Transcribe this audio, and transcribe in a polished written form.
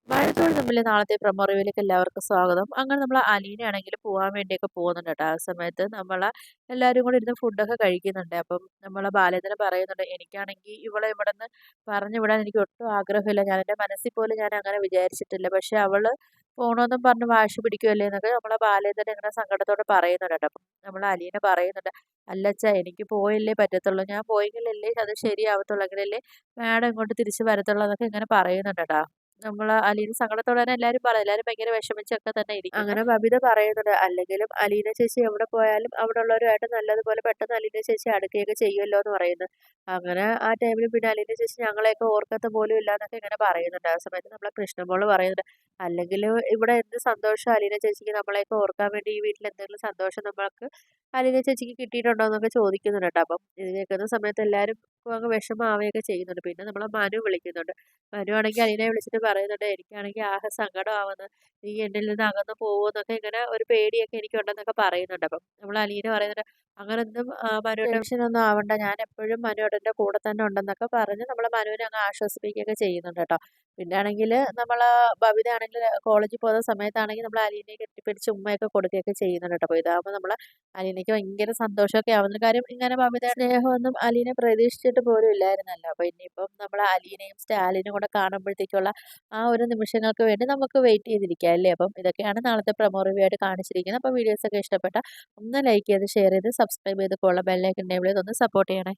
മഴത്തോട് തമ്മിൽ നാളത്തെ പ്രൊമോ റിവ്യൂലേക്ക് എല്ലാവർക്കും സ്വാഗതം. അങ്ങനെ നമ്മൾ അലീനയാണെങ്കിൽ പോവാൻ വേണ്ടിയൊക്കെ പോകുന്നുണ്ട് കേട്ടോ. ആ സമയത്ത് എല്ലാവരും കൂടി ഇരുന്ന് ഫുഡൊക്കെ കഴിക്കുന്നുണ്ട്. അപ്പം ബാലേന്ദ്രൻ പറയുന്നുണ്ട്, എനിക്കാണെങ്കിൽ ഇവളെ ഇവിടുന്ന് പറഞ്ഞു വിടാൻ എനിക്ക് ഒട്ടും ആഗ്രഹമില്ല. ഞാൻ എൻ്റെ മനസ്സിൽ പോലും ഞാൻ അങ്ങനെ വിചാരിച്ചിട്ടില്ല. പക്ഷെ അവള് പോണമെന്നും പറഞ്ഞ് വാശി പിടിക്കുമല്ലേ എന്നൊക്കെ ബാലേന്ദ്രൻ ഇങ്ങനെ സങ്കടത്തോടെ പറയുന്നുണ്ട് കേട്ടോ. അപ്പം അലീന പറയുന്നുണ്ട്, അല്ലച്ചാ എനിക്ക് പോയല്ലേ പറ്റത്തുള്ളൂ. ഞാൻ പോയെങ്കിലല്ലേ അത് ശരിയാവത്തുള്ളൂ. എങ്കിലല്ലേ മാഡം ഇങ്ങോട്ട് തിരിച്ച് വരത്തുള്ളൂ എന്നൊക്കെ ഇങ്ങനെ പറയുന്നുണ്ട് കേട്ടോ. അലീന സങ്കടത്തോടെ തന്നെ എല്ലാരും പറയും. എല്ലാരും ഭയങ്കര വിഷമിച്ചൊക്കെ തന്നെ ഇരിക്കുന്നു. അങ്ങനെ ബബിത പറയുന്നുണ്ട്, അല്ലെങ്കിലും അലീന ചേച്ചി എവിടെ പോയാലും അവിടെ ഉള്ളവരുമായിട്ട് നല്ലതുപോലെ പെട്ടെന്ന് അലീന ചേച്ചി അടുക്കുകയൊക്കെ ചെയ്യുമല്ലോ എന്ന് പറയുന്നു. അങ്ങനെ ആ ടൈമിൽ പിന്നെ അലീന ചേച്ചി ഞങ്ങളെയൊക്കെ ഓർക്കത്ത് പോലും ഇല്ല എന്നൊക്കെ ഇങ്ങനെ പറയുന്നുണ്ട്. ആ സമയത്ത് കൃഷ്ണമോള് പറയുന്നുണ്ട്, അല്ലെങ്കിലും ഇവിടെ എന്ത് സന്തോഷം അലീന ചേച്ചിക്ക് നമ്മളെയൊക്കെ ഓർക്കാൻ വേണ്ടി ഈ വീട്ടിൽ എന്തെങ്കിലും സന്തോഷം നമ്മൾക്ക് അലീന ചേച്ചിക്ക് കിട്ടിയിട്ടുണ്ടോ എന്നൊക്കെ ചോദിക്കുന്നുണ്ട് കേട്ടോ. അപ്പം ഇത് കേൾക്കുന്ന സമയത്ത് എല്ലാവരും അങ്ങ് വിഷമാവുകയൊക്കെ ചെയ്യുന്നുണ്ട്. പിന്നെ മനു വിളിക്കുന്നുണ്ട്. അനുവാണെങ്കിൽ അലീനയെ വിളിച്ചിട്ട് പറയുന്നുണ്ട്, എനിക്കാണെങ്കിൽ ആകെ സങ്കടമാവുന്നു. നീ എന്നിൽ നിന്ന് അകന്ന് പോകുമെന്നൊക്കെ ഇങ്ങനെ ഒരു പേടിയൊക്കെ എനിക്കുണ്ടെന്നൊക്കെ പറയുന്നുണ്ട്. അപ്പം അലീന പറയുന്നുണ്ട്, അങ്ങനൊന്നും മനുവേട്ടൻ ടെൻഷനൊന്നും ആവണ്ട. ഞാൻ എപ്പോഴും മനുവേട്ടൻ്റെ കൂടെ തന്നെ ഉണ്ടെന്നൊക്കെ പറഞ്ഞ് മനുവിനെ അങ്ങ് ആശ്വസിപ്പിക്കുകയൊക്കെ ചെയ്യുന്നുണ്ട് കേട്ടോ. പിന്നെ ആണെങ്കിൽ ബബിത ആണെങ്കിൽ കോളേജിൽ പോകുന്ന സമയത്താണെങ്കിൽ അലീനയെ കെട്ടിപ്പിടിച്ച് ഉമ്മയൊക്കെ കൊടുക്കുകയൊക്കെ ചെയ്യുന്നുണ്ട് കേട്ടോ. അപ്പോൾ ഇതാകുമ്പോൾ അലീനയ്ക്ക് ഭയങ്കര സന്തോഷമൊക്കെ ആവുന്ന കാര്യം, ഇങ്ങനെ ബബിതയുടെ സ്നേഹമൊന്നും അലീന പ്രതീക്ഷിച്ചിട്ട് പോലും ഇല്ലായിരുന്നല്ലോ. അപ്പോൾ ഇനിയിപ്പം അലീനയും സ്റ്റാലിനും കൂടെ കാണുമ്പോഴത്തേക്കുള്ള ആ ഒരു നിമിഷങ്ങൾക്ക് വേണ്ടി നമുക്ക് വെയിറ്റ് ചെയ്തിരിക്കാം അല്ലേ. അപ്പം ഇതൊക്കെയാണ് നാളത്തെ പ്രൊമോ റിവ്യൂ ആയിട്ട് കാണിച്ചിരിക്കുന്നത്. അപ്പോൾ വീഡിയോസൊക്കെ ഇഷ്ടപ്പെട്ട ഒന്ന് ലൈക്ക് ചെയ്ത് ഷെയർ ചെയ്ത് സബ്സ്ക്രൈബ് ചെയ്ത് ബെല്ലൈക്കൺ എനേബിൾ ചെയ്ത് ഒന്ന് സപ്പോർട്ട് ചെയ്യണേ.